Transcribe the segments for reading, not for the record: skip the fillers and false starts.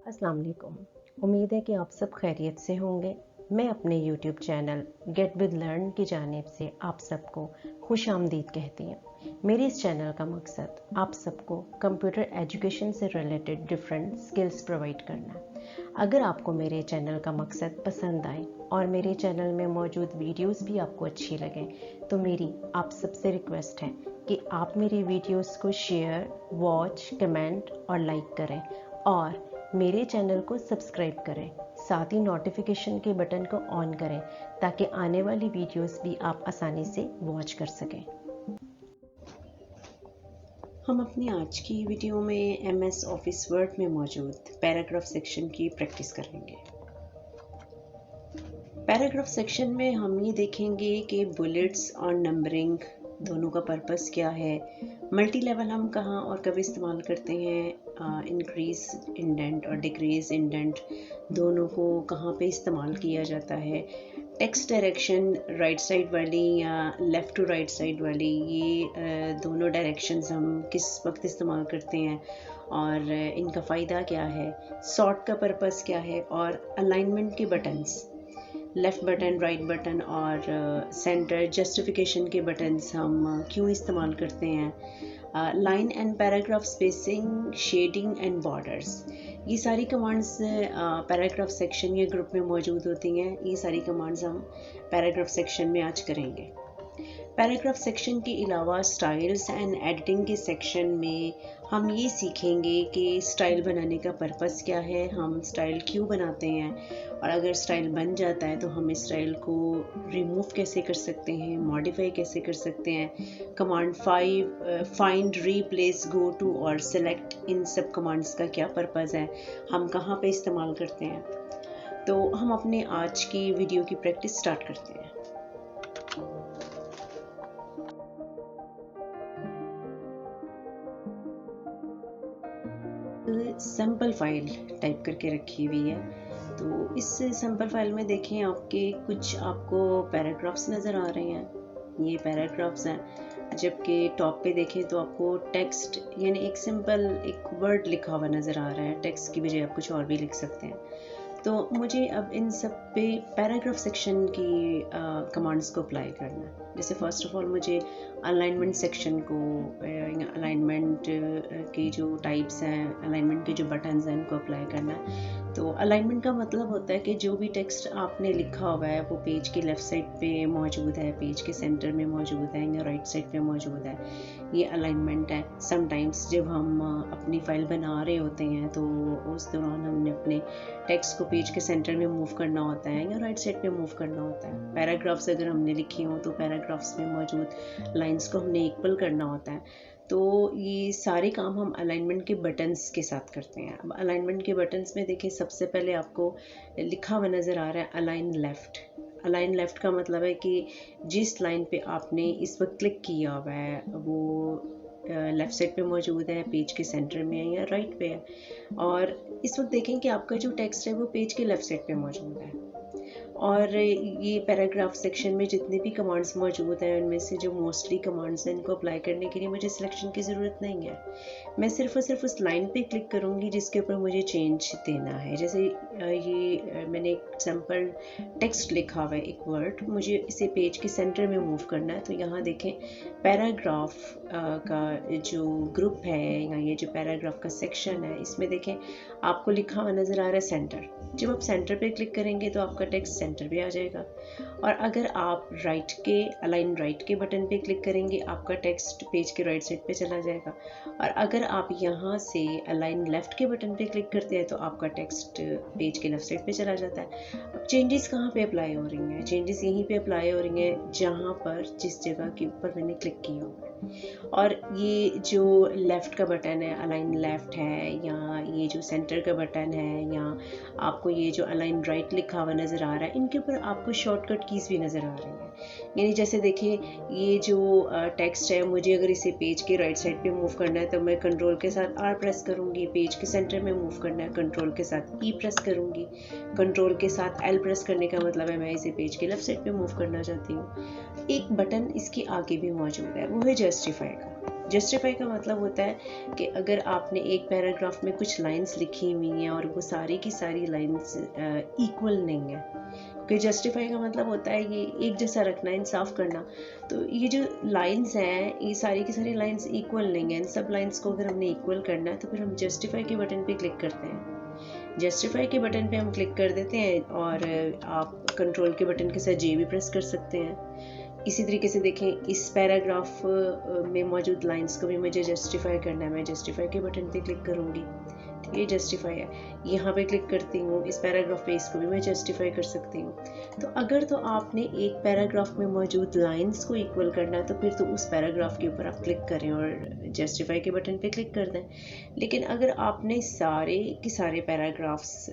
अस्सलाम वालेकुम। उम्मीद है कि आप सब खैरियत से होंगे। मैं अपने YouTube channel get with learn की जानिब से आप सबको खुश आमदीद कहती हूँ। मेरे इस चैनल का मकसद आप सबको कंप्यूटर एजुकेशन से रिलेटेड डिफरेंट स्किल्स प्रोवाइड करना है। अगर आपको मेरे चैनल का मकसद पसंद आए और मेरे चैनल में मौजूद वीडियोस भी आपको अच्छी लगें तो मेरी आप सबसे रिक्वेस्ट है कि आप मेरी वीडियोस को शेयर, वॉच, कमेंट और लाइक करें और मेरे चैनल को सब्सक्राइब करें। साथ ही नोटिफिकेशन के बटन को ऑन करें ताकि आने वाली वीडियोस भी आप आसानी से वॉच कर सकें। हम अपनी आज की वीडियो में MS ऑफिस वर्ड में मौजूद पैराग्राफ सेक्शन की प्रैक्टिस करेंगे। पैराग्राफ सेक्शन में हम ये देखेंगे कि बुलेट्स और नंबरिंग दोनों का पर्पस क्या है, मल्टी लेवल हम कहाँ और कब इस्तेमाल करते हैं, इंक्रीज इंडेंट और डिक्रीज इंडेंट दोनों को कहाँ पे इस्तेमाल किया जाता है, टेक्स्ट डायरेक्शन राइट साइड वाली या लेफ़्ट टू राइट साइड वाली, ये दोनों डायरेक्शंस हम किस वक्त इस्तेमाल करते हैं और इनका फ़ायदा क्या है, सॉर्ट का पर्पस क्या है और अलाइनमेंट के buttons, left button, right button और सेंटर जस्टिफिकेशन के बटन्स हम क्यों इस्तेमाल करते हैं, line and paragraph spacing, shading and borders, ये सारी कमांड्स पैराग्राफ सेक्शन या ग्रुप में मौजूद होती हैं। ये सारी कमांड्स हम पैराग्राफ सेक्शन में आज करेंगे। पैराग्राफ सेक्शन के अलावा स्टाइल्स एंड एडिटिंग के सेक्शन में हम ये सीखेंगे कि स्टाइल बनाने का पर्पस क्या है, हम स्टाइल क्यों बनाते हैं और अगर स्टाइल बन जाता है तो हम इस स्टाइल को रिमूव कैसे कर सकते हैं, मॉडिफाई कैसे कर सकते हैं। Command 5 find, replace, go to और सेलेक्ट, इन सब कमांड्स का क्या पर्पस है, हम कहाँ पे इस्तेमाल करते हैं। तो हम अपने आज की वीडियो की प्रैक्टिस स्टार्ट करते हैं। सैम्पल फाइल टाइप करके रखी हुई है। तो इस सैम्पल फाइल में देखें आपको पैराग्राफ्स नज़र आ रहे हैं। ये पैराग्राफ्स हैं, जबकि टॉप पे देखें तो आपको टेक्स्ट यानी एक सिंपल एक वर्ड लिखा हुआ नज़र आ रहा है। टेक्स्ट की बजाय आप कुछ और भी लिख सकते हैं। तो मुझे अब इन सब पे पैराग्राफ सेक्शन की कमांड्स को अप्लाई करना है। जैसे फर्स्ट ऑफ ऑल मुझे अलाइनमेंट सेक्शन को, अलाइनमेंट के जो टाइप्स हैं, अलाइनमेंट के जो बटन्स हैं, उनको अप्लाई करना है। तो अलाइनमेंट का मतलब होता है कि जो भी टेक्स्ट आपने लिखा हुआ है वो पेज के लेफ़्ट साइड पे मौजूद है, पेज के सेंटर में मौजूद है या राइट साइड पे मौजूद है, ये अलाइनमेंट है। समटाइम्स जब हम अपनी फ़ाइल बना रहे होते हैं तो उस दौरान हमने अपने टेक्स्ट को पेज के सेंटर में मूव करना होता है या राइट साइड पे मूव करना होता है। पैराग्राफ्स अगर हमने लिखी हो तो पैराग्राफ्स में मौजूद लाइंस को हमने इक्वल करना होता है। तो ये सारे काम हम अलाइनमेंट के बटन्स के साथ करते हैं। अब अलाइनमेंट के बटन्स में देखिए, सबसे पहले आपको लिखा हुआ नज़र आ रहा है अलाइन लेफ़्ट। अलाइन लेफ़्ट का मतलब है कि जिस लाइन पे आपने इस वक्त क्लिक किया हुआ है वो लेफ़्ट साइड पे मौजूद है, पेज के सेंटर में है या राइट पे है। और इस वक्त देखें कि आपका जो टेक्स्ट है वो पेज के लेफ़्ट साइड पे मौजूद है। और ये पैराग्राफ सेक्शन में जितनी भी कमांड्स मौजूद हैं उनमें से जो मोस्टली कमांड्स हैं, इनको अप्लाई करने के लिए मुझे सिलेक्शन की ज़रूरत नहीं है। मैं सिर्फ और सिर्फ उस लाइन पे क्लिक करूँगी जिसके ऊपर मुझे चेंज देना है। जैसे मैंने एक सिंपल टेक्स्ट लिखा हुआ है, एक वर्ड, मुझे इसे पेज के सेंटर में मूव करना है। तो यहाँ देखें पैराग्राफ का जो ग्रुप है या ये जो पैराग्राफ का सेक्शन है, इसमें देखें आपको लिखा हुआ नज़र आ रहा है सेंटर। जब आप सेंटर पे क्लिक करेंगे तो आपका टेक्स्ट सेंटर पे आ जाएगा। और अगर आप अलाइन राइट के बटन पे क्लिक करेंगे आपका टेक्स्ट पेज के राइट साइड पे चला जाएगा। और अगर आप यहाँ से अलाइन लेफ़्ट के बटन पे क्लिक करते हैं तो आपका टेक्स्ट पेज के लेफ़्ट साइड पे चला जाता है। अब चेंजेस कहाँ पे अप्लाई हो रही हैं? चेंजेस यहीं पे अप्लाई हो रही हैं जहाँ पर, जिस जगह के ऊपर मैंने क्लिक किया हुआ है। और ये जो लेफ़्ट का बटन है, अलाइन लेफ़्ट है, या ये जो सेंटर का बटन है, या आपको ये जो अलाइन राइट लिखा हुआ नज़र आ रहा है, इनके ऊपर आपको शॉर्टकट कीज़ भी नज़र आ रही हैं। यानी जैसे देखिए, ये जो टेक्स्ट है, मुझे अगर इसे पेज के राइट साइड पे मूव करना है तो मैं कंट्रोल के साथ R प्रेस करूँगी। पेज के सेंटर में मूव करना है, कंट्रोल के साथ E प्रेस करूँगी। कंट्रोल के साथ L प्रेस करने का मतलब है मैं इसे पेज के लेफ़्ट साइड पे मूव करना चाहती हूँ। एक बटन इसके आगे भी मौजूद है, वो है जस्टिफाई का। जस्टिफाई का मतलब होता है कि अगर आपने एक पैराग्राफ में कुछ लाइंस लिखी हुई हैं और वो सारी की सारी लाइंस इक्वल नहीं है, क्योंकि जस्टिफाई का मतलब होता है ये एक जैसा रखना, इंसाफ करना। तो ये जो लाइंस हैं ये सारी की सारी लाइंस इक्वल नहीं है, इन सब लाइंस को अगर हमने इक्वल करना है तो फिर हम जस्टिफाई के बटन पे क्लिक करते हैं। जस्टिफाई के बटन पे हम क्लिक कर देते हैं और आप कंट्रोल के बटन के साथ जे भी प्रेस कर सकते हैं। इसी तरीके से देखें, इस पैराग्राफ में मौजूद लाइंस को भी मुझे जस्टिफाई करना है, मैं जस्टिफाई के बटन पे क्लिक करूँगी, ये जस्टिफाई है। यहाँ पे क्लिक करती हूँ, इस पैराग्राफ पे इसको भी मैं जस्टिफाई कर सकती हूँ। तो अगर तो आपने एक पैराग्राफ में मौजूद लाइंस को इक्वल करना है तो फिर तो उस पैराग्राफ के ऊपर आप क्लिक करें और जस्टिफाई के बटन पे क्लिक कर दें। लेकिन अगर आपने सारे के सारे पैराग्राफ्स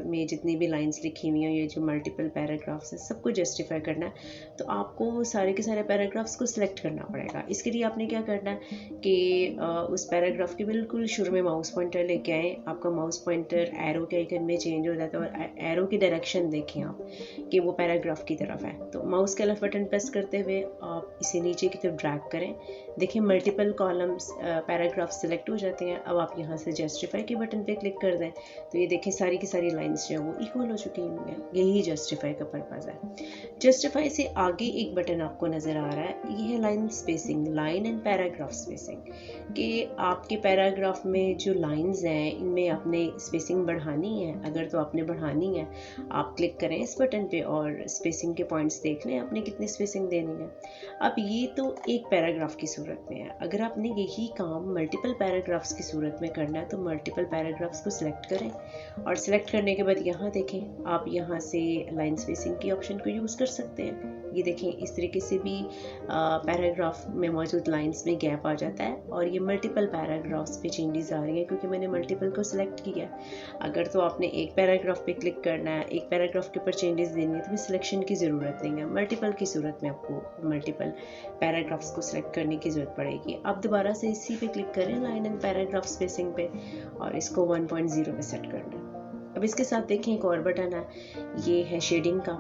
में जितनी भी लाइंस लिखी हुई हैं, ये जो मल्टीपल पैराग्राफ्स हैं, सबको जस्टिफाई करना है, तो आपको सारे के सारे पैराग्राफ्स को सिलेक्ट करना पड़ेगा। इसके लिए आपने क्या करना है कि उस पैराग्राफ के बिल्कुल शुरू में माउस पॉइंटर लेके आए, आपका माउस पॉइंटर एरो के आइकन में चेंज हो जाता है और एरो की डायरेक्शन देखें आप कि वो पैराग्राफ की तरफ है। तो माउस के लेफ्ट बटन प्रेस करते हुए आप इसे नीचे की तरफ ड्रैग करें, देखिए मल्टीपल कॉलम्स पैराग्राफ सिलेक्ट हो जाते हैं। अब आप यहाँ से जस्टिफाई के बटन पे क्लिक कर दें तो ये देखें सारी की सारी लाइंस जो है वो इक्वल हो चुकी हैं। यही जस्टिफाई का पर्पज़ है। जस्टिफाई से आगे एक बटन आपको नज़र आ रहा है, ये है line spacing, line and paragraph spacing, कि आपके पैराग्राफ में जो लाइंस हैं इनमें आपने स्पेसिंग बढ़ानी है। अगर तो आपने बढ़ानी है आप क्लिक करें इस बटन पे और स्पेसिंग के पॉइंट्स देख लें आपने कितनी स्पेसिंग देनी है। अब ये तो एक पैराग्राफ की सूरत में है। अगर आपने यही काम मल्टीपल पैराग्राफ्स की सूरत में करना है तो मल्टीपल पैराग्राफ्स को सिलेक्ट करें और सिलेक्ट करने के बाद यहाँ देखें, आप यहाँ से लाइन स्पेसिंग की ऑप्शन को यूज़ कर सकते हैं। ये देखें इस तरीके से भी पैराग्राफ में मौजूद लाइंस में गैप आ जाता है और ये मल्टीपल पैराग्राफ्स पे चेंजेस आ रही हैं क्योंकि मैंने मल्टीपल को सिलेक्ट किया है। अगर तो आपने एक पैराग्राफ पे क्लिक करना है, एक पैराग्राफ के ऊपर चेंजेस देनी है तो फिर सिलेक्शन की ज़रूरत नहीं है। मल्टीपल की सूरत में आपको मल्टीपल पैराग्राफ्स को सिलेक्ट करने की ज़रूरत पड़ेगी। आप दोबारा से इसी पे क्लिक करें लाइन एंड पैराग्राफ स्पेसिंग पे और इसको 1.0 पे सेट कर दें। अब इसके साथ देखें एक और बटन है, ये है शेडिंग का,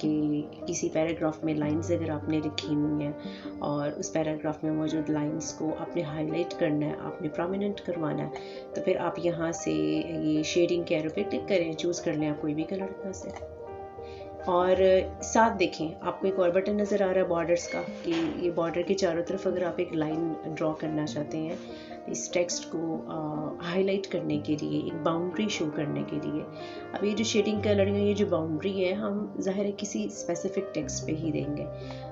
कि किसी पैराग्राफ में लाइंस अगर आपने लिखी हुई हैं और उस पैराग्राफ में मौजूद लाइंस को आपने हाईलाइट करना है, आपने प्रोमिनेंट करवाना है, तो फिर आप यहाँ से ये शेडिंग के एरो पे क्लिक करें, चूज़ कर लें आप कोई भी कलर यहाँ से। और साथ देखें आपको एक और बटन नज़र आ रहा है बॉर्डर्स का, कि ये बॉर्डर के चारों तरफ अगर आप एक लाइन ड्रॉ करना चाहते हैं इस टेक्स्ट को हाईलाइट करने के लिए, एक बाउंड्री शो करने के लिए। अब ये जो शेडिंग कलर है, ये जो बाउंड्री है, हम ज़ाहिर है किसी स्पेसिफिक टेक्स्ट पे ही देंगे।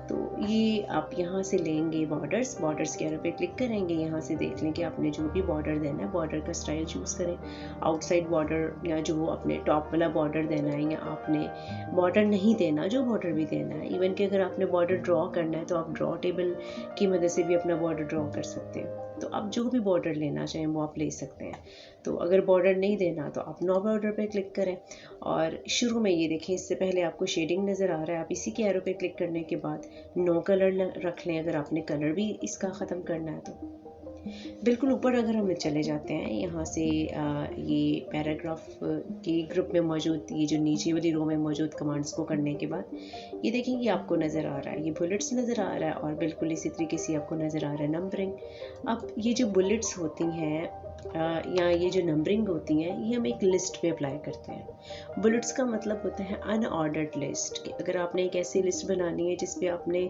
तो ये आप यहाँ से लेंगे बॉर्डर्स के एरो पे क्लिक करेंगे, यहाँ से देख लें कि आपने जो भी बॉर्डर देना है बॉर्डर का स्टाइल चूज़ करें, आउटसाइड बॉर्डर या जो अपने टॉप वाला बॉर्डर देना है, या आपने बॉर्डर नहीं देना, जो बॉर्डर भी देना है। इवन कि अगर आपने बॉर्डर ड्रॉ करना है तो आप ड्रॉ टेबल की मदद से भी अपना बॉर्डर ड्रॉ कर सकते हैं। तो आप जो भी बॉर्डर लेना चाहें वो आप ले सकते हैं। तो अगर बॉर्डर नहीं देना तो आप नो बॉर्डर पे क्लिक करें और शुरू में ये देखें, इससे पहले आपको शेडिंग नज़र आ रहा है, आप इसी के एरो पे क्लिक करने के बाद नो कलर रख लें अगर आपने कलर भी इसका ख़त्म करना है तो। बिल्कुल ऊपर अगर हम चले जाते हैं यहाँ से ये पैराग्राफ के ग्रुप में मौजूद ये जो नीचे वाली रो में मौजूद कमांड्स को करने के बाद ये देखें कि आपको नज़र आ रहा है, ये बुलेट्स नज़र आ रहा है और बिल्कुल इसी तरीके से आपको नज़र आ रहा है नंबरिंग। अब ये जो बुलेट्स होती हैं या ये जो नंबरिंग होती हैं ये हम एक लिस्ट पे अप्लाई करते हैं। बुलेट्स का मतलब होता है अनऑर्डर्ड लिस्ट, कि अगर आपने एक ऐसी लिस्ट बनानी है जिस पे आपने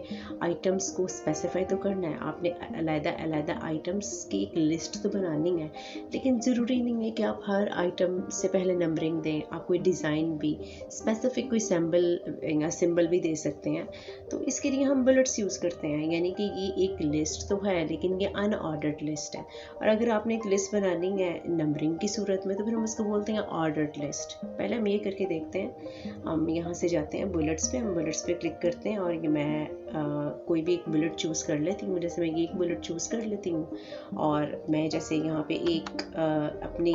आइटम्स को स्पेसिफाई तो करना है, आपने अलग-अलग आइटम्स की एक लिस्ट तो बनानी है, लेकिन ज़रूरी नहीं है कि आप हर आइटम से पहले नंबरिंग दें। आप कोई डिज़ाइन भी स्पेसिफिक कोई सिंबल भी दे सकते हैं। तो इसके लिए हम बुलेट्स यूज़ करते हैं, यानी कि ये एक लिस्ट तो है लेकिन ये अनऑर्डर्ड लिस्ट है। और अगर आपने एक लिस्ट बनानी है नंबरिंग की सूरत में तो फिर हम उसको बोलते हैं ऑर्डर्ड लिस्ट। पहले हम ये करके देखते हैं। हम यहाँ से जाते हैं बुलेट्स पे, हम बुलेट्स पे क्लिक करते हैं और ये मैं कोई भी एक बुलेट चूज़ कर लेती हूँ। जैसे मैं ये एक बुलेट चूज़ कर लेती हूँ और मैं जैसे यहाँ पे एक अपनी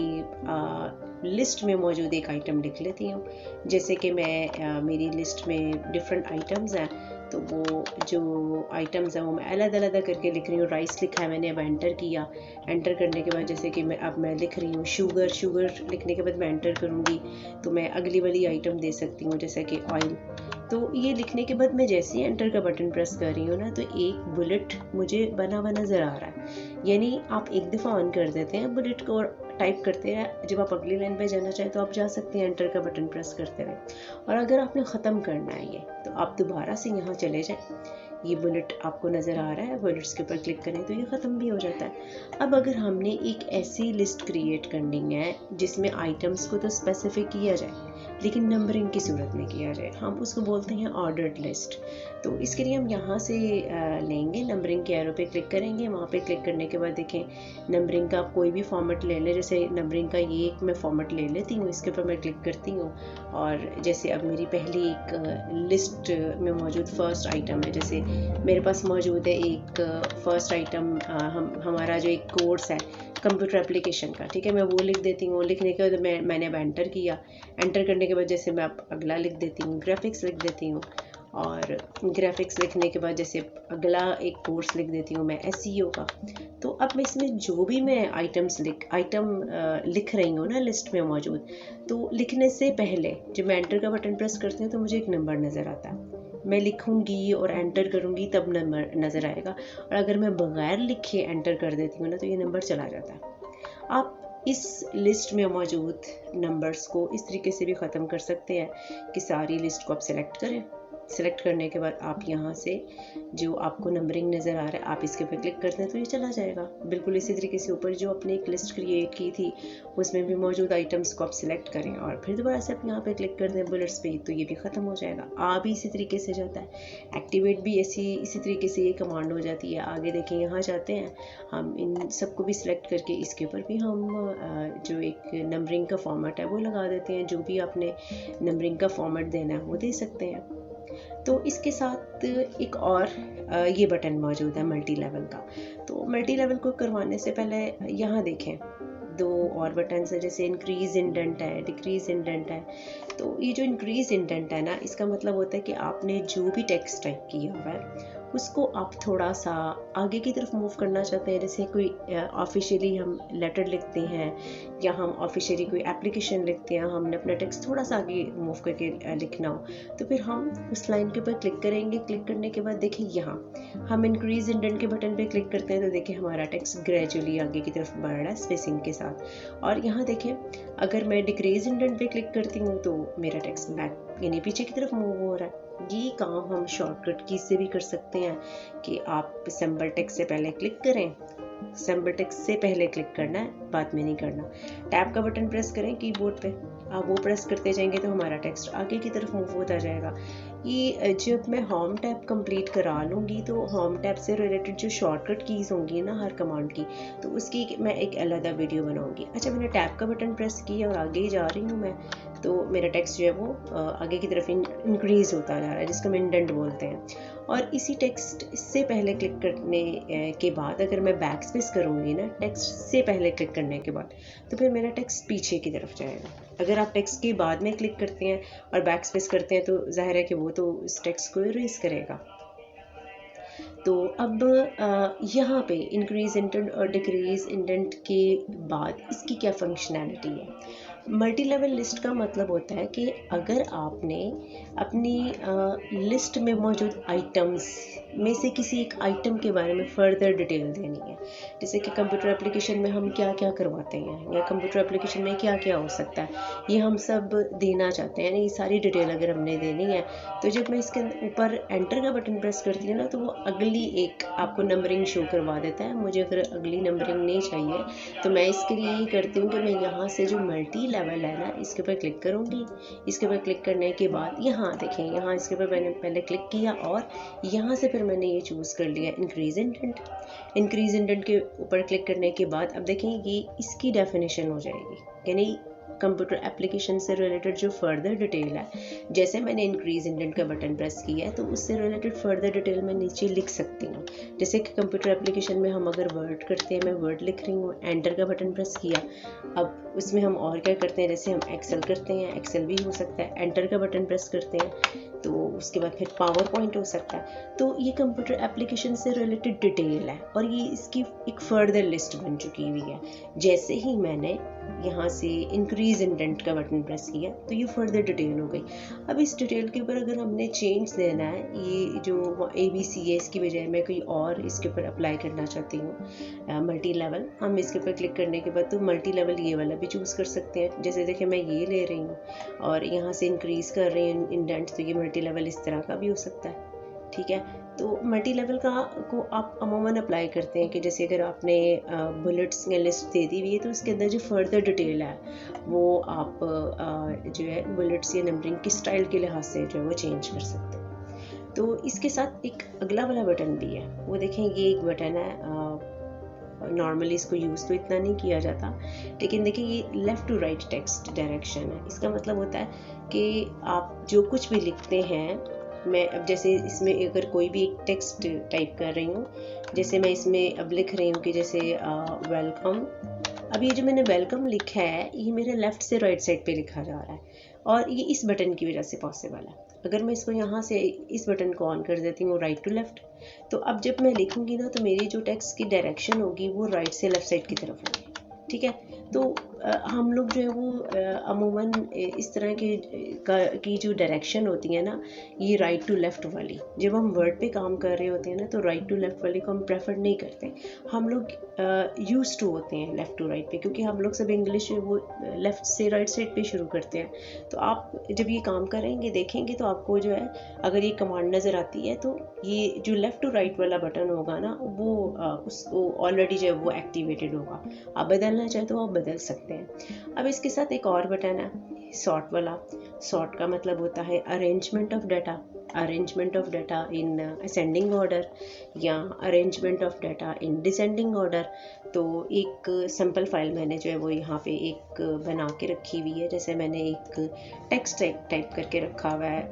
लिस्ट में मौजूद एक आइटम लिख लेती हूँ। जैसे कि मैं मेरी लिस्ट में डिफरेंट आइटम्स हैं तो वो जो आइटम्स हैं वो मैं अलग-अलग करके लिख रही हूँ। राइस लिखा है मैंने, अब एंटर किया, एंटर करने के बाद जैसे कि मैं लिख रही हूँ शुगर लिखने के बाद मैं एंटर करूँगी तो मैं अगली वाली आइटम दे सकती हूँ जैसे कि ऑयल। तो ये लिखने के बाद मैं जैसे ही एंटर का बटन प्रेस कर रही हूँ ना, तो एक बुलेट मुझे बना हुआ नज़र आ रहा है। यानी आप एक दफ़ा ऑन कर देते हैं बुलेट को और टाइप करते हैं, जब आप अगली लाइन पे जाना चाहें तो आप जा सकते हैं एंटर का बटन प्रेस करते हुए। और अगर आपने ख़त्म करना है ये, तो आप दोबारा से यहाँ चले जाएं। ये बुलेट आपको नज़र आ रहा है, बुलेट्स के ऊपर क्लिक करें तो ये ख़त्म भी हो जाता है। अब अगर हमने एक ऐसी लिस्ट क्रिएट करनी है जिसमें आइटम्स को तो स्पेसिफिक किया जाए लेकिन नंबरिंग की सूरत में किया जाए, हम उसको बोलते हैं ऑर्डर्ड लिस्ट। तो इसके लिए हम यहाँ से लेंगे, नंबरिंग के एरो पे क्लिक करेंगे। वहाँ पे क्लिक करने के बाद देखें नंबरिंग का आप कोई भी फॉर्मेट ले लें। जैसे नंबरिंग का ये एक मैं फॉर्मेट ले लेती हूँ, इसके ऊपर मैं क्लिक करती हूँ और जैसे अब मेरी पहली एक लिस्ट में मौजूद फर्स्ट आइटम है, जैसे मेरे पास मौजूद है एक फर्स्ट आइटम हमारा जो एक कोर्स है कंप्यूटर एप्लीकेशन का, ठीक है, मैं वो लिख देती हूँ। लिखने के बाद मैंने अब एंटर किया। एंटर करने के बाद जैसे मैं अब अगला लिख देती हूँ, ग्राफिक्स लिख देती हूँ। और ग्राफिक्स लिखने के बाद जैसे अगला एक कोर्स लिख देती हूँ मैं SEO का। तो अब मैं इसमें जो भी मैं आइटम लिख रही हूँ ना लिस्ट में मौजूद, तो लिखने से पहले जब मैं एंटर का बटन प्रेस करती हूँ तो मुझे एक नंबर नज़र आता है। मैं लिखूंगी और एंटर करूंगी तब नंबर नज़र आएगा, और अगर मैं बगैर लिखे एंटर कर देती हूँ ना तो ये नंबर चला जाता है। आप इस लिस्ट में मौजूद नंबर्स को इस तरीके से भी ख़त्म कर सकते हैं कि सारी लिस्ट को आप सेलेक्ट करें। सेलेक्ट करने के बाद आप यहाँ से जो आपको नंबरिंग नज़र आ रहा है आप इसके ऊपर क्लिक करते हैं तो ये चला जाएगा। बिल्कुल इसी तरीके से ऊपर जो आपने एक लिस्ट क्रिएट की थी उसमें भी मौजूद आइटम्स को आप सिलेक्ट करें और फिर दोबारा से आप यहाँ पे क्लिक कर दें बुलेट्स पे, तो ये भी ख़त्म हो जाएगा। आ भी इसी तरीके से जाता है, एक्टिवेट भी इसी तरीके से ये कमांड हो जाती है। आगे देखें यहाँ जाते हैं, हम इन सबको भी सिलेक्ट करके इसके ऊपर भी हम जो एक नंबरिंग का फॉर्मेट है वो लगा देते हैं। जो भी आपने नंबरिंग का फॉर्मेट देना है वो दे सकते हैं। तो इसके साथ एक और ये बटन मौजूद है मल्टी लेवल का। तो मल्टी लेवल को करवाने से पहले यहाँ देखें दो और बटन है, जैसे इंक्रीज इंडेंट है, डिक्रीज इंडेंट है। तो ये जो इंक्रीज इंडेंट है ना, इसका मतलब होता है कि आपने जो भी टेक्स्ट टाइप किया हुआ है उसको आप थोड़ा सा आगे की तरफ मूव करना चाहते हैं। जैसे कोई ऑफिशियली हम लेटर लिखते हैं या हम ऑफिशियली कोई एप्लीकेशन लिखते हैं, हमने अपना टेक्स्ट थोड़ा सा आगे मूव करके लिखना हो, तो फिर हम उस लाइन के ऊपर क्लिक करेंगे। क्लिक करने के बाद देखिए यहाँ हम इंक्रीज इंडेंट के बटन पे क्लिक करते हैं तो देखिए हमारा टेक्स्ट ग्रेजुअली आगे की तरफ बढ़ रहा है स्पेसिंग के साथ। और यहाँ देखें अगर मैं डिक्रीज इंडेंट पे क्लिक करती हूँ तो मेरा टेक्स्ट बैक यानी पीछे की तरफ मूव हो रहा है। ये काम हम शॉर्टकट की से भी कर सकते हैं कि आप सिंबल टेक्स्ट से पहले क्लिक करें, सिंबल टेक्स्ट से पहले क्लिक करना है, बाद में नहीं करना। टैब का बटन प्रेस करें कीबोर्ड पे, आप वो प्रेस करते जाएंगे तो हमारा टेक्स्ट आगे की तरफ मूव होता जाएगा। ये जब मैं होम टैब कंप्लीट करा लूँगी तो होम टैब से रिलेटेड जो शॉर्टकट कीज़ होंगी ना हर कमांड की, तो उसकी मैं एक अलग वीडियो बनाऊँगी। अच्छा, मैंने टैब का बटन प्रेस किया और आगे ही जा रही हूँ मैं, तो मेरा टेक्स्ट जो है वो आगे की तरफ इंक्रीज़ होता जा रहा है, जिसको हम इंडेंट बोलते हैं। और इसी टेक्स्ट से पहले क्लिक करने के बाद अगर मैं बैक स्पेस करूँगी ना टेक्स्ट से पहले क्लिक करने के बाद, तो फिर मेरा टेक्स्ट पीछे की तरफ जाएगा। अगर आप टेक्स्ट के बाद में क्लिक करते हैं और बैक स्पेस करते हैं तो जाहिर है कि वो तो इस टेक्स्ट को इरेज करेगा। तो अब यहाँ पे इंक्रीज इंडेंट और डिक्रीज इंडेंट के बाद इसकी क्या फंक्शनैलिटी है। मल्टी लेवल लिस्ट का मतलब होता है कि अगर आपने अपनी लिस्ट में मौजूद आइटम्स में से किसी एक आइटम के बारे में फ़र्दर डिटेल देनी है, जैसे कि कंप्यूटर एप्लीकेशन में हम क्या क्या करवाते हैं या कंप्यूटर एप्लीकेशन में क्या क्या हो सकता है, ये हम सब देना चाहते हैं। ये सारी डिटेल अगर हमने देनी है तो जब मैं इसके ऊपर एंटर का बटन प्रेस करती हूँ ना तो वो अगली एक आपको नंबरिंग शो करवा देता है। मुझे अगर अगली नंबरिंग नहीं चाहिए तो मैं इसके लिए ये करती हूँ कि मैं यहाँ से जो मल्टी लेवल है ना इसके ऊपर क्लिक करूँगी। इसके ऊपर क्लिक करने के बाद यहाँ देखें, यहाँ इसके ऊपर मैंने पहले क्लिक किया और यहाँ से फिर मैंने ये चूज़ कर लिया इंक्रीज इंडेंट। इंक्रीज इंडेंट के ऊपर क्लिक करने के बाद अब देखें ये इसकी डेफिनेशन हो जाएगी, यानी कंप्यूटर एप्लीकेशन से रिलेटेड जो फर्दर डिटेल है, जैसे मैंने इंक्रीज इंडेंट का बटन प्रेस किया है तो उससे रिलेटेड फर्दर डिटेल मैं नीचे लिख सकती हूँ। जैसे कि कंप्यूटर एप्लीकेशन में हम अगर वर्ड करते हैं, मैं वर्ड लिख रही हूँ, एंटर का बटन प्रेस किया, अब उसमें हम और क्या करते हैं, जैसे हम एक्सेल करते हैं, एक्सेल भी हो सकता है, एंटर का बटन प्रेस करते हैं तो उसके बाद फिर पावर पॉइंट हो सकता है। तो ये कंप्यूटर एप्लीकेशन से रिलेटेड डिटेल है और ये इसकी एक फर्दर लिस्ट बन चुकी हुई है। जैसे ही मैंने यहाँ से इंक्रीज इंडेंट का बटन प्रेस किया तो ये फर्दर डिटेल हो गई। अब इस डिटेल के ऊपर अगर हमने चेंज देना है, ये जो ABC है इसकी बजाय मैं कोई और इसके ऊपर अप्लाई करना चाहती हूँ मल्टी लेवल, हम इसके ऊपर क्लिक करने के बाद तो मल्टी लेवल ये वाला भी चूज़ कर सकते हैं। जैसे देखिए मैं ये ले रही हूँ और यहाँ से इंक्रीज़ कर रही हूँ इंडेंट, तो ये मल्टी लेवल इस तरह का भी हो सकता है। ठीक है, तो मल्टी लेवल को आप अमूमन अप्लाई करते हैं कि जैसे अगर आपने बुलेट्स की लिस्ट दे दी हुई है तो उसके अंदर जो फर्दर डिटेल है वो आप जो है बुलेट्स या नंबरिंग की स्टाइल के लिहाज से जो है वो चेंज कर सकते हैं। तो इसके साथ एक अगला वाला बटन भी है, वो देखें ये एक बटन है। नॉर्मली इसको यूज़ तो इतना नहीं किया जाता, लेकिन देखिए ये left to right text direction है। इसका मतलब होता है कि आप जो कुछ भी लिखते हैं, मैं अब जैसे इसमें अगर कोई भी एक टेक्स्ट टाइप कर रही हूँ, जैसे मैं इसमें अब लिख रही हूँ कि जैसे वेलकम, अब ये जो मैंने वेलकम लिखा है ये मेरे लेफ़्ट से राइट साइड पे लिखा जा रहा है और ये इस बटन की वजह से पॉसिबल है। अगर मैं इसको यहाँ से इस बटन को ऑन कर देती हूँ राइट टू लेफ़्ट, तो अब जब मैं लिखूँगी ना तो मेरी जो टेक्स्ट की डायरेक्शन होगी वो राइट से लेफ़्ट साइड की तरफ होगी। ठीक है, तो हम लोग जो है वो अमूमन इस तरह की जो डायरेक्शन होती है ना, ये राइट टू लेफ़्ट वाली, जब हम वर्ड पे काम कर रहे होते हैं ना तो राइट टू लेफ़्ट वाली को हम प्रेफर नहीं करते। हम लोग यूज्ड टू होते हैं लेफ़्ट टू राइट पे, क्योंकि हम लोग सब इंग्लिश वो लेफ़्ट से राइट साइड पे शुरू करते हैं। तो आप जब ये काम करेंगे देखेंगे तो आपको जो है अगर ये कमांड नज़र आती है तो ये जो लेफ़्ट टू राइट वाला बटन होगा ना वो उसको ऑलरेडी जो है वो एक्टिवेटेड होगा। आप बदलना चाहें तो आप बदल सकते हैं। अब इसके साथ एक और बटन है सॉर्ट वाला। सॉर्ट का मतलब होता है arrangement of data, arrangement of data in ascending order या arrangement of data in descending order. तो एक सिंपल फाइल मैंने जो है वो यहाँ पे एक बना के रखी हुई है। जैसे मैंने एक टेक्स्ट टाइप करके रखा हुआ है,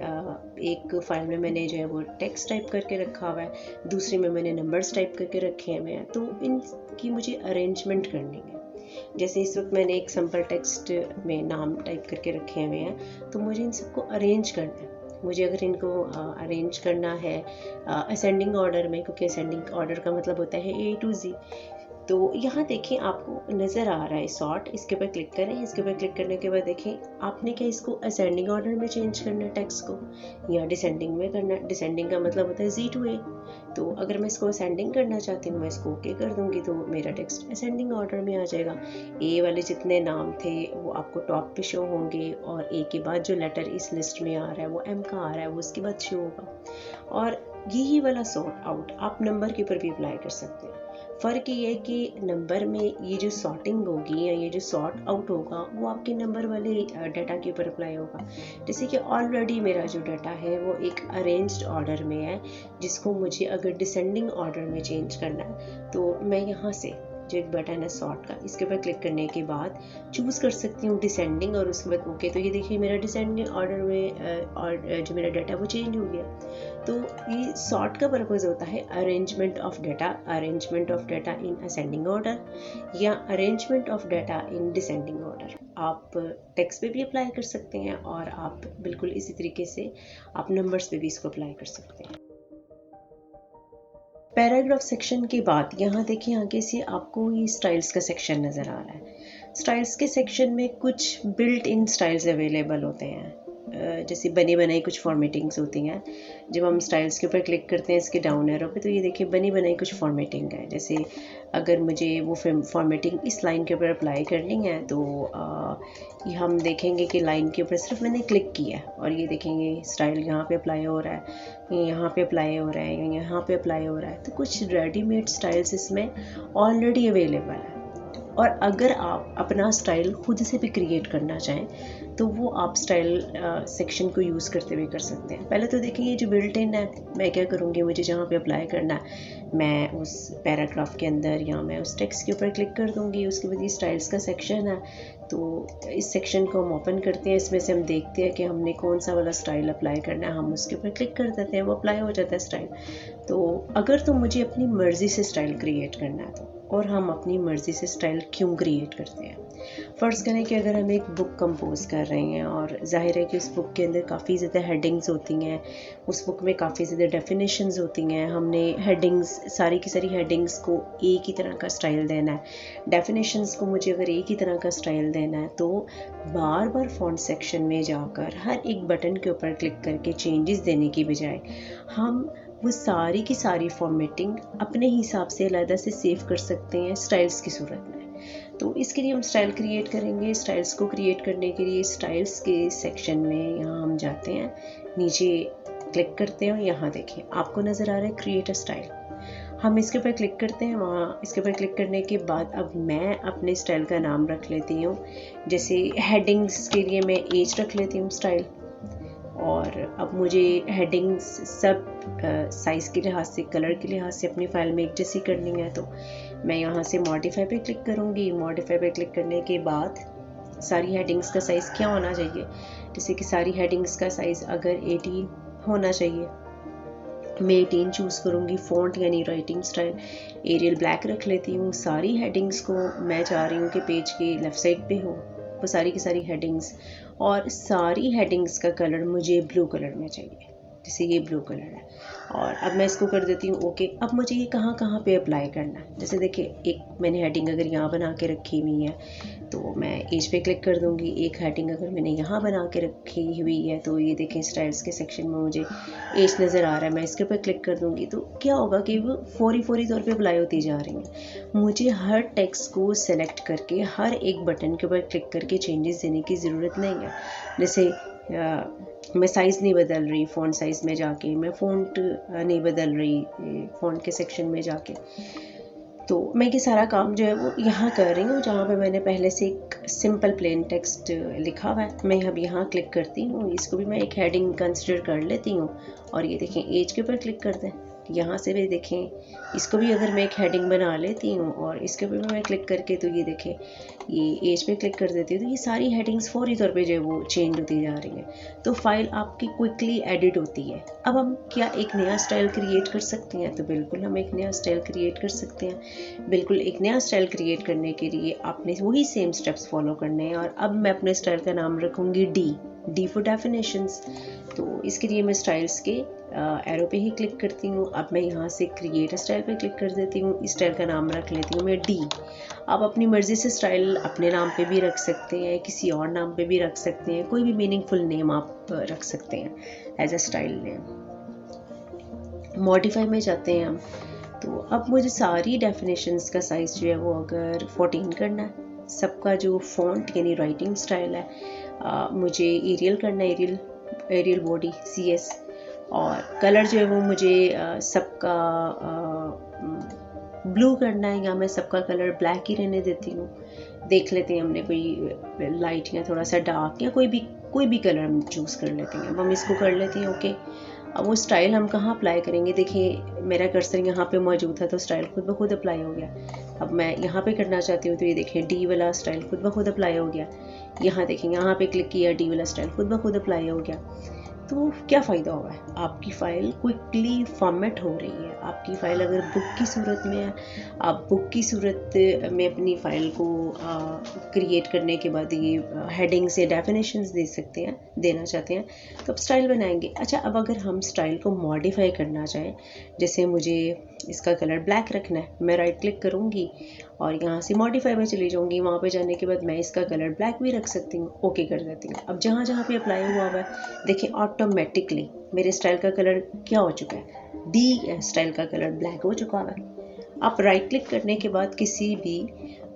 एक फाइल में मैंने जो है वो टेक्स्ट टाइप करके रखा हुआ है, दूसरी में मैंने नंबर्स टाइप करके रखे हुए हैं। तो इनकी मुझे अरेंजमेंट करनी है। जैसे इस वक्त मैंने एक सिंपल टेक्स्ट में नाम टाइप करके रखे हुए हैं, तो मुझे इन सबको अरेंज करना है। मुझे अगर इनको अरेंज करना है असेंडिंग ऑर्डर में, क्योंकि असेंडिंग ऑर्डर का मतलब होता है A to Z, तो यहाँ देखें आपको नज़र आ रहा है सॉर्ट, इसके ऊपर क्लिक करें। इसके ऊपर क्लिक करने के बाद देखें आपने क्या इसको असेंडिंग ऑर्डर में चेंज करना है टेक्स्ट को या डिसेंडिंग में करना है। डिसेंडिंग का मतलब होता है Z to A। तो अगर मैं इसको असेंडिंग करना चाहती हूँ, मैं इसको ओके कर दूँगी तो मेरा टेक्स्ट असेंडिंग ऑर्डर में आ जाएगा। A वाले जितने नाम थे वो आपको टॉप पे शो होंगे और A के बाद जो लेटर इस लिस्ट में आ रहा है वो M का आ रहा है वो उसके बाद शो होगा। और यही वाला सॉर्ट आउट आप नंबर के ऊपर भी अप्लाई कर सकते हैं। फ़र्क ये है कि नंबर में ये जो सॉर्टिंग होगी या ये जो सॉर्ट आउट होगा वो आपके नंबर वाले डाटा के ऊपर अप्लाई होगा। जैसे कि ऑलरेडी मेरा जो डाटा है वो एक अरेंज्ड ऑर्डर में है, जिसको मुझे अगर डिसेंडिंग ऑर्डर में चेंज करना है तो मैं यहाँ से जो एक बटन है सॉर्ट का, इसके ऊपर क्लिक करने के बाद चूज़ कर सकती हूँ डिसेंडिंग और उसके बाद ओके। तो ये देखिए मेरा डिसेंडिंग ऑर्डर में और जो मेरा डाटा वो चेंज हो गया। तो ये सॉर्ट का पर्पज़ होता है arrangement of data, arrangement of data in ascending order या arrangement of data in descending order. आप टेक्स्ट पे भी अप्लाई कर सकते हैं और आप बिल्कुल इसी तरीके से आप नंबर्स पे भी इसको अप्लाई कर सकते हैं। पैराग्राफ सेक्शन के बाद यहाँ देखिए आगे से आपको ये स्टाइल्स का सेक्शन नज़र आ रहा है। स्टाइल्स के सेक्शन में कुछ बिल्ट इन स्टाइल्स अवेलेबल होते हैं, जैसे बनी बनाई कुछ फॉर्मेटिंग्स होती हैं। जब हम स्टाइल्स के ऊपर क्लिक करते हैं इसके डाउन एरो पे तो ये देखिए बनी बनाई कुछ फॉर्मेटिंग है। जैसे अगर मुझे वो फॉर्मेटिंग इस लाइन के ऊपर अप्लाई करनी है तो ये हम देखेंगे कि लाइन के ऊपर सिर्फ मैंने क्लिक किया है और ये देखेंगे स्टाइल यहाँ पे अप्लाई हो रहा है, यहाँ पे अप्लाई हो रहा है, यहाँ पे अप्लाई हो रहा है। तो कुछ रेडीमेड स्टाइल्स इसमें ऑलरेडी अवेलेबल है और अगर आप अपना स्टाइल खुद से भी क्रिएट करना चाहें तो वो आप स्टाइल सेक्शन को यूज़ करते हुए कर सकते हैं। पहले तो देखिए ये जो बिल्ट इन है, मैं क्या करूँगी, मुझे जहाँ पे अप्लाई करना है मैं उस पैराग्राफ के अंदर या मैं उस टेक्स्ट के ऊपर क्लिक कर दूँगी। उसके बाद ये स्टाइल्स का सेक्शन है, तो इस सेक्शन को हम ओपन करते हैं। इसमें से हम देखते हैं कि हमने कौन सा वाला स्टाइल अप्लाई करना है, हम उसके ऊपर क्लिक कर देते हैं, वो अप्लाई हो जाता है स्टाइल। तो अगर तो मुझे अपनी मर्ज़ी से स्टाइल क्रिएट करना है तो, और हम अपनी मर्ज़ी से स्टाइल क्यों क्रिएट करते हैं, फ़र्ज़ करें कि अगर हम एक बुक कंपोज़ कर रहे हैं और ज़ाहिर है कि उस बुक के अंदर काफ़ी ज़्यादा हेडिंग्स होती हैं, उस बुक में काफ़ी ज़्यादा डेफिनेशंस होती हैं। हमने हेडिंग्स सारी की सारी हेडिंग्स को एक ही तरह का स्टाइल देना है, डेफिनेशंस को मुझे अगर एक ही तरह का स्टाइल देना है तो बार बार फ़ॉन्ट सेक्शन में जाकर हर एक बटन के ऊपर क्लिक करके चेंजेस देने की बजाय हम वो सारी की सारी फॉर्मेटिंग अपने हिसाब से अलग से सेव कर सकते हैं स्टाइल्स की सूरत में। तो इसके लिए हम स्टाइल क्रिएट करेंगे। स्टाइल्स को क्रिएट करने के लिए स्टाइल्स के सेक्शन में यहाँ हम जाते हैं, नीचे क्लिक करते हैं और यहाँ देखिए आपको नज़र आ रहा है क्रिएट अ स्टाइल। हम इसके ऊपर क्लिक करते हैं। वहाँ इसके ऊपर क्लिक करने के बाद अब मैं अपने स्टाइल का नाम रख लेती हूँ। जैसे हेडिंग्स के लिए मैं एज रख लेती हूँ स्टाइल, और अब मुझे हेडिंग्स सब साइज़ के लिहाज से, कलर के लिहाज से अपनी फ़ाइल में एक जैसी करनी है। तो मैं यहाँ से मॉडिफाई पे क्लिक करूँगी। मॉडिफाई पे क्लिक करने के बाद सारी हेडिंग्स का साइज़ क्या होना चाहिए, जैसे कि सारी हेडिंग्स का साइज़ अगर 18 होना चाहिए, मैं 18 चूज़ करूँगी। फ़ॉन्ट यानी राइटिंग स्टाइल एरियल ब्लैक रख लेती हूँ। सारी हेडिंग्स को मैं चाह रही हूँ कि पेज के लेफ़्ट साइड पे हो, वो सारी की सारी हेडिंग्स, और सारी हेडिंग्स का कलर मुझे ब्लू कलर में चाहिए, जैसे ये ब्लू कलर है। और अब मैं इसको कर देती हूँ ओके। अब मुझे ये कहाँ कहाँ पे अप्लाई करना है, जैसे देखिए एक मैंने हेडिंग अगर यहाँ बना के रखी हुई है तो मैं एज पे क्लिक कर दूँगी। एक हेडिंग अगर मैंने यहाँ बना के रखी हुई है तो ये देखें स्टाइल्स के सेक्शन में मुझे एज नज़र आ रहा है, मैं इसके ऊपर क्लिक कर दूँगी तो क्या होगा कि वो फौरी तौर पे अप्लाई होती जा रही हैं। मुझे हर टेक्स्ट को सेलेक्ट करके हर एक बटन के ऊपर क्लिक करके चेंजेस देने की ज़रूरत नहीं है। जैसे मैं साइज़ नहीं बदल रही, फ़ॉन्ट साइज़ में जाके मैं फ़ॉन्ट नहीं बदल रही फ़ॉन्ट के सेक्शन में जाके, तो मैं ये सारा काम जो है वो यहाँ कर रही हूँ जहाँ पे मैंने पहले से एक सिंपल प्लेन टेक्स्ट लिखा हुआ है। मैं अब यहाँ क्लिक करती हूँ, इसको भी मैं एक हेडिंग कंसिडर कर लेती हूँ और ये देखें एज के ऊपर क्लिक कर दें। यहाँ से भी देखें इसको भी अगर मैं एक हेडिंग बना लेती हूँ और इसके ऊपर भी मैं क्लिक करके तो ये देखें ये एज पे क्लिक कर देती हूँ तो ये सारी हेडिंग्स फौरी तौर पे जो है वो चेंज होती जा रही हैं। तो फाइल आपकी क्विकली एडिट होती है। अब हम क्या एक नया स्टाइल क्रिएट कर सकते हैं, तो बिल्कुल हम एक नया स्टाइल क्रिएट कर सकते हैं। बिल्कुल एक नया स्टाइल क्रिएट करने के लिए आपने वही सेम स्टेप्स फॉलो करने हैं। और अब मैं अपने स्टाइल का नाम रखूँगी डी फॉर डेफिनेशंस। तो इसके लिए मैं स्टाइल्स के एरो पे ही क्लिक करती हूँ। अब मैं यहाँ से क्रिएट स्टाइल पे क्लिक कर देती हूँ। इस स्टाइल का नाम रख लेती हूँ मैं डी। आप अपनी मर्ज़ी से स्टाइल अपने नाम पे भी रख सकते हैं, किसी और नाम पे भी रख सकते हैं, कोई भी मीनिंगफुल नेम आप रख सकते हैं as a style name. Modify में जाते हैं हम, तो अब मुझे सारी डेफिनेशंस का साइज़ जो है वो अगर 14 करना है। सबका जो फ़ॉन्ट यानी राइटिंग स्टाइल है मुझे एरियल करना है, एरियल बॉडी CS, और कलर जो है वो मुझे सबका ब्लू करना है, या मैं सबका कलर ब्लैक ही रहने देती हूँ। देख लेते हैं हमने कोई लाइट या थोड़ा सा डार्क या कोई भी कलर हम चूज़ कर लेते हैं। अब हम इसको कर लेते हैं ओके। अब वो स्टाइल हम कहाँ अप्लाई करेंगे, देखिए मेरा कर्सर यहाँ पे मौजूद था तो स्टाइल खुद ब खुद अप्लाई हो गया। अब मैं यहाँ पे करना चाहती हूँ तो ये देखें डी वाला स्टाइल खुद ब खुद अप्लाई हो गया। यहाँ देखें यहाँ पे क्लिक किया, डी वाला स्टाइल खुद ब खुद अप्लाई हो गया। तो क्या फ़ायदा हुआ है, आपकी फ़ाइल क्विकली फॉर्मेट हो रही है। आपकी फ़ाइल अगर बुक की सूरत में है, आप बुक की सूरत में अपनी फ़ाइल को क्रिएट करने के बाद ये हेडिंग्स या डेफिनेशंस दे सकते हैं, देना चाहते हैं तो अब स्टाइल बनाएंगे। अच्छा, अब अगर हम स्टाइल को मॉडिफाई करना चाहें, जैसे मुझे इसका कलर ब्लैक रखना है, मैं राइट क्लिक करूँगी और यहाँ से मॉडिफाई में चली जाऊँगी। वहाँ पे जाने के बाद मैं इसका कलर ब्लैक भी रख सकती हूँ, ओके कर देती हूँ। अब जहाँ जहाँ पे अप्लाई हुआ है देखिए ऑटोमेटिकली मेरे स्टाइल का कलर क्या हो चुका है, डी स्टाइल का कलर ब्लैक हो चुका है। आप राइट क्लिक करने के बाद किसी भी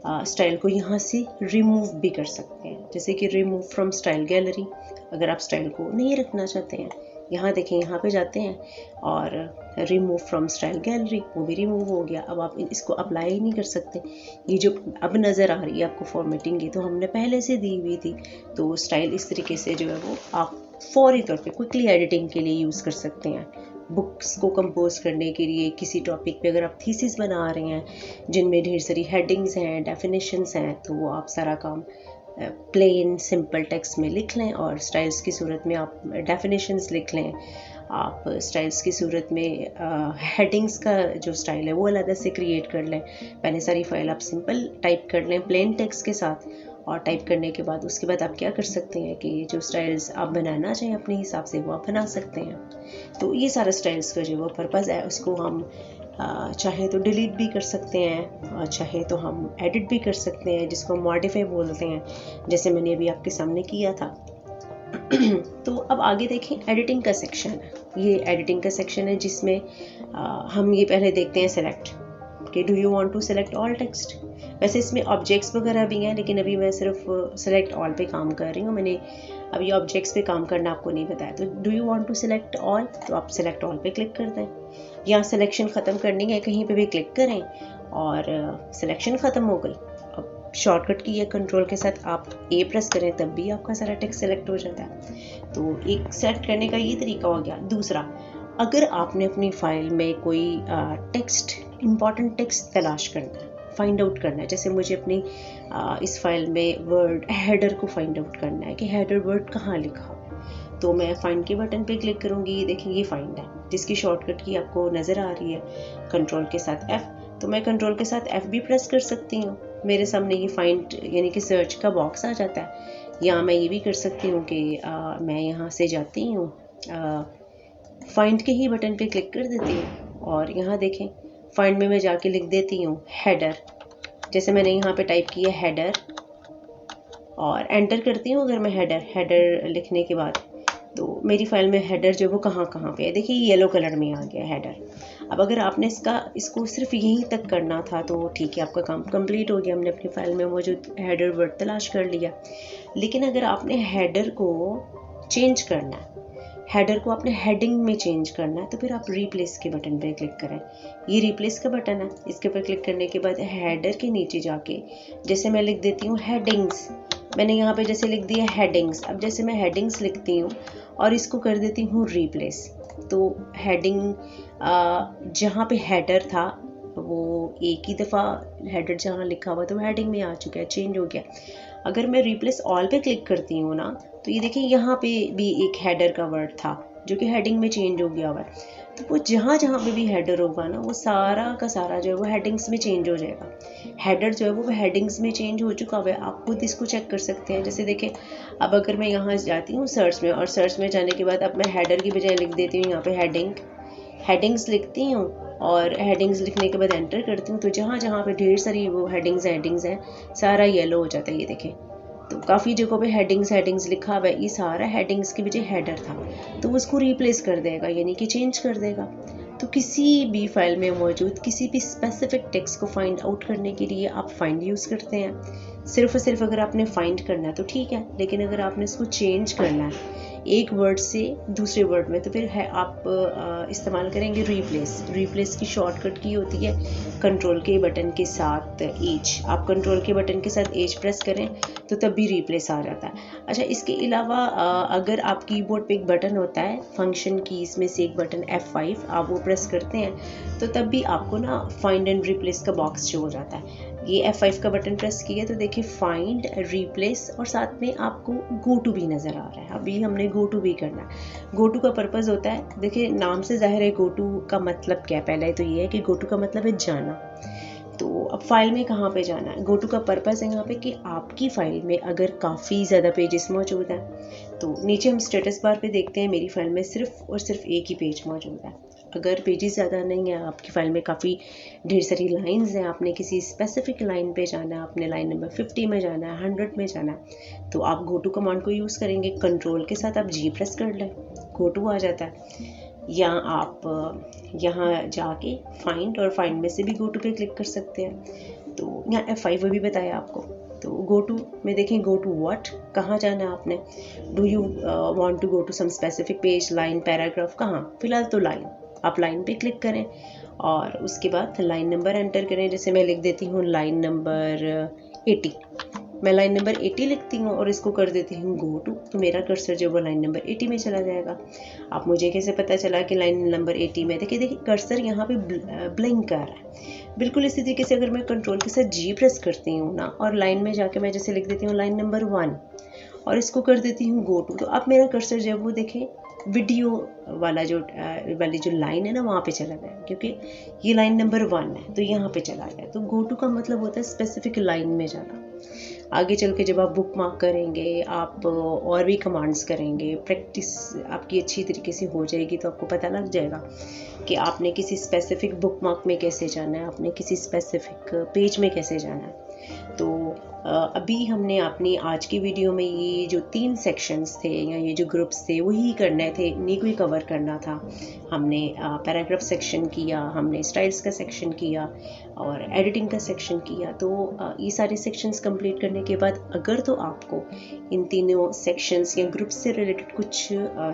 स्टाइल को यहाँ से रिमूव भी कर सकते हैं, जैसे कि रिमूव फ्रॉम स्टाइल गैलरी। अगर आप स्टाइल को नहीं रखना चाहते हैं, यहाँ देखें यहाँ पे जाते हैं और रिमूव फ्रॉम स्टाइल गैलरी, वो भी रिमूव हो गया। अब आप इसको अप्लाई ही नहीं कर सकते। ये जो अब नज़र आ रही है आपको फॉर्मेटिंग, ये तो हमने पहले से दी हुई थी। तो स्टाइल इस तरीके से जो है वो आप फौरी तौर पे क्विकली एडिटिंग के लिए यूज़ कर सकते हैं। बुक्स को कंपोज करने के लिए, किसी टॉपिक पे अगर आप थीसिस बना रहे हैं जिनमें ढेर सारी हेडिंग्स हैं, डेफिनेशंस हैं, तो वो आप सारा काम प्लेन सिंपल टेक्स्ट में लिख लें और स्टाइल्स की सूरत में आप डेफिनेशंस लिख लें। आप स्टाइल्स की सूरत में हेडिंग्स का जो स्टाइल है वो अलग से क्रिएट कर लें। पहले सारी फाइल आप सिंपल टाइप कर लें प्लेन टेक्स्ट के साथ, और टाइप करने के बाद उसके बाद आप क्या कर सकते हैं कि जो स्टाइल्स आप बनाना चाहें अपने हिसाब से वो आप बना सकते हैं। तो ये सारा स्टाइल्स का जो वो पर्पज़ है उसको हम चाहे तो डिलीट भी कर सकते हैं और चाहे तो हम एडिट भी कर सकते हैं, जिसको हम मॉडिफाई बोलते हैं, जैसे मैंने अभी आपके सामने किया था। तो अब आगे देखें, एडिटिंग का सेक्शन है। ये एडिटिंग का सेक्शन है जिसमें हम ये पहले देखते हैं सेलेक्ट कि do you want to select all text. वैसे इसमें ऑब्जेक्ट्स वगैरह भी हैं, लेकिन अभी मैं सिर्फ सेलेक्ट ऑल पे काम कर रही हूँ। मैंने अभी ऑब्जेक्ट्स पे काम करना आपको नहीं बताया। तो do you want to select all, तो आप सेलेक्ट ऑल पे क्लिक कर दें, या सिलेक्शन ख़त्म करनी है कहीं पे भी क्लिक करें और सिलेक्शन ख़त्म हो गई। अब शॉर्टकट की है कंट्रोल के साथ आप ए प्रेस करें तब भी आपका सारा टेक्स्ट सेलेक्ट हो जाता है। तो एक सेलेक्ट करने का ये तरीका हो गया। दूसरा, अगर आपने अपनी फाइल में कोई टेक्स्ट, इंपॉर्टेंट टेक्स्ट तलाश करना है, फाइंड आउट करना है, जैसे मुझे अपनी इस फाइल में वर्ड हेडर को फाइंड आउट करना है कि हेडर वर्ड कहाँ लिखा हुआ है, तो मैं फाइंड के बटन पे क्लिक करूँगी। ये देखिए ये फाइंड है, जिसकी शॉर्टकट की आपको नज़र आ रही है कंट्रोल के साथ F। तो मैं कंट्रोल के साथ F भी प्रेस कर सकती हूँ, मेरे सामने ये फाइंड यानी कि सर्च का बॉक्स आ जाता है। या मैं ये भी कर सकती हूँ कि मैं यहाँ से जाती हूँ, फाइंड के ही बटन पे क्लिक कर देती हूँ और यहाँ देखें फाइंड में मैं जाके लिख देती हूँ हेडर। जैसे मैंने यहाँ पे टाइप किया हेडर और एंटर करती हूँ। अगर मैं हेडर लिखने के बाद तो मेरी फाइल में हेडर जो वो कहाँ पे है, देखिए येलो कलर में आ गया हेडर। अब अगर आपने इसको सिर्फ यहीं तक करना था तो ठीक है, आपका काम कंप्लीट हो गया, हमने अपनी फाइल में मौजूद हेडर वर्ड तलाश कर लिया। लेकिन अगर आपने हेडर को चेंज करना है, हेडर को आपने हेडिंग में चेंज करना है, तो फिर आप रिप्लेस के बटन पर क्लिक करें। ये रिप्लेस का बटन है, इसके ऊपर क्लिक करने के बाद हेडर के नीचे जाके जैसे मैं लिख देती हूँ हेडिंग्स, मैंने यहाँ पे जैसे लिख दिया हेडिंग्स। अब जैसे मैं हेडिंग्स लिखती हूँ और इसको कर देती हूँ रिप्लेस, तो हेडिंग जहाँ पे हेडर था वो एक ही दफ़ा हेडर जहाँ लिखा हुआ तो हेडिंग में आ चुका है, चेंज हो गया। अगर मैं रिप्लेस ऑल पे क्लिक करती हूँ ना, तो ये देखिए यहाँ पे भी एक हेडर का वर्ड था जो कि हेडिंग में चेंज हो गया हुआ है। तो वो जहाँ पे भी हेडर होगा ना, वो सारा का सारा जो है वो हेडिंग्स में चेंज हो जाएगा। हेडर जो है वो हेडिंग्स में चेंज हो चुका हुआ है, आप खुद इसको चेक कर सकते हैं। जैसे देखें, अब अगर मैं यहाँ जाती हूँ सर्च में और सर्च में जाने के बाद अब मैं हेडर की बजाय लिख देती हूँ यहाँ पे हेडिंग्स लिखती हूँ और हेडिंग्स लिखने के बाद एंटर करती हूँ, तो जहाँ पे ढेर सारी वो हेडिंग्स हैं सारा येलो हो जाता है। ये देखें, तो काफ़ी जगहों पे हेडिंग्स लिखा हुआ है, ये सारा हेडिंग्स की बजाय हेडर था, तो उसको रिप्लेस कर देगा यानी कि चेंज कर देगा। तो किसी भी फाइल में मौजूद किसी भी स्पेसिफिक टेक्स्ट को फाइंड आउट करने के लिए आप फाइंड यूज़ करते हैं। सिर्फ और सिर्फ अगर आपने फाइंड करना है तो ठीक है, लेकिन अगर आपने इसको चेंज करना है एक वर्ड से दूसरे वर्ड में, तो फिर है आप इस्तेमाल करेंगे रिप्लेस की शॉर्टकट की होती है कंट्रोल के बटन के साथ एज। आप कंट्रोल के बटन के साथ एज प्रेस करें तो तब भी रिप्लेस आ जाता है। अच्छा, इसके अलावा अगर आप कीबोर्ड पे एक बटन होता है फंक्शन कीज में से एक बटन F5, आप वो प्रेस करते हैं तो तब भी आपको ना फाइंड एंड रिप्लेस का बॉक्स शो हो जाता है। ये F5 का बटन प्रेस किया तो देखिए फाइंड, रिप्लेस और साथ में आपको गो टू भी नज़र आ रहा है। अभी हमने गो टू भी करना है। गो टू का पर्पज़ होता है, देखिए नाम से जाहिर है गो टू का मतलब क्या है। पहले तो ये है कि गो टू का मतलब है जाना। तो अब फाइल में कहाँ पे जाना है, गो टू का पर्पज़ है यहाँ पे कि आपकी फ़ाइल में अगर काफ़ी ज़्यादा पेजेस मौजूद हैं तो नीचे हम स्टेटस बार पे देखते हैं मेरी फ़ाइल में सिर्फ और सिर्फ एक ही पेज मौजूद है। अगर पेजेस ज़्यादा नहीं है, आपकी फ़ाइल में काफ़ी ढेर सारी लाइंस हैं, आपने किसी स्पेसिफिक लाइन पे जाना है, आपने लाइन नंबर 50 में जाना है, 100 में जाना है, तो आप गो टू कमांड को यूज़ करेंगे। कंट्रोल के साथ आप G प्रेस कर लें, गो टू आ जाता है। या आप यहाँ जाके फाइंड और फाइंड में से भी गो टू पे क्लिक कर सकते हैं। तो यहाँ F5 भी बताया आपको। तो गो टू में देखें, गो टू व्हाट, कहाँ जाना है आपने, do you want to go to some specific page, line, paragraph, कहाँ, फिलहाल तो लाइन, आप लाइन पे क्लिक करें और उसके बाद लाइन नंबर एंटर करें। जैसे मैं लिख देती हूँ लाइन नंबर 80, मैं लाइन नंबर 80 लिखती हूँ और इसको कर देती हूँ गो टू, तो मेरा कर्सर जो वो लाइन नंबर 80 में चला जाएगा। आप मुझे कैसे पता चला कि लाइन नंबर 80 में, देखिए कर्सर यहाँ पे ब्लिंक कर रहा है। बिल्कुल इसी तरीके से अगर मैं कंट्रोल के साथ G प्रेस करती हूँ ना और लाइन में जाके मैं जैसे लिख देती हूँ लाइन नंबर 1 और इसको कर देती हूँ गो टू, तो अब मेरा कर्सर जब वो देखें वीडियो वाली जो लाइन है ना वहाँ पे चला जाए, क्योंकि ये लाइन नंबर 1 है तो यहाँ पे चला जाए। तो गो टू का मतलब होता है स्पेसिफिक लाइन में जाना। आगे चल के जब आप बुक मार्क करेंगे, आप और भी कमांड्स करेंगे, प्रैक्टिस आपकी अच्छी तरीके से हो जाएगी, तो आपको पता लग जाएगा कि आपने किसी स्पेसिफिक बुक मार्क में कैसे जाना है, आपने किसी स्पेसिफिक पेज में कैसे जाना है। तो अभी हमने अपनी आज की वीडियो में ये जो 3 सेक्शंस थे या ये जो ग्रुप्स थे वही करने थे, इन्हीं को ही कवर करना था। हमने पैराग्राफ सेक्शन किया, हमने स्टाइल्स का सेक्शन किया और एडिटिंग का सेक्शन किया। तो ये सारे सेक्शंस कंप्लीट करने के बाद अगर तो आपको इन तीनों सेक्शंस या ग्रुप्स से रिलेटेड कुछ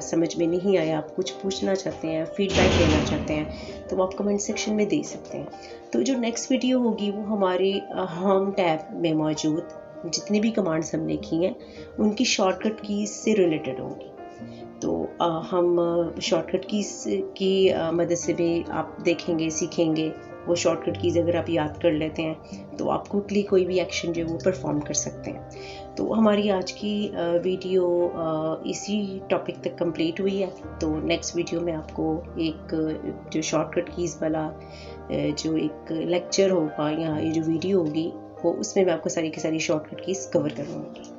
समझ में नहीं आया, आप कुछ पूछना चाहते हैं, फीडबैक देना चाहते हैं, तो आप कमेंट सेक्शन में दे सकते हैं। तो जो नेक्स्ट वीडियो होगी वो हमारे होम टैब में मौजूद जितनी भी कमांड्स हमने की हैं उनकी शॉर्टकट कीज से रिलेटेड होंगी। तो हम शॉर्टकट कीज की मदद से भी आप देखेंगे, सीखेंगे। वो शॉर्टकट कीज अगर आप याद कर लेते हैं तो आप क्विकली कोई भी एक्शन जो है वो परफॉर्म कर सकते हैं। तो हमारी आज की वीडियो इसी टॉपिक तक कंप्लीट हुई है। तो नेक्स्ट वीडियो में आपको एक जो शॉर्टकट कीज़ वाला जो एक लेक्चर होगा या ये जो वीडियो होगी वो उसमें मैं आपको सारी की सारी शॉर्टकट कीज़ कवर करूँगी।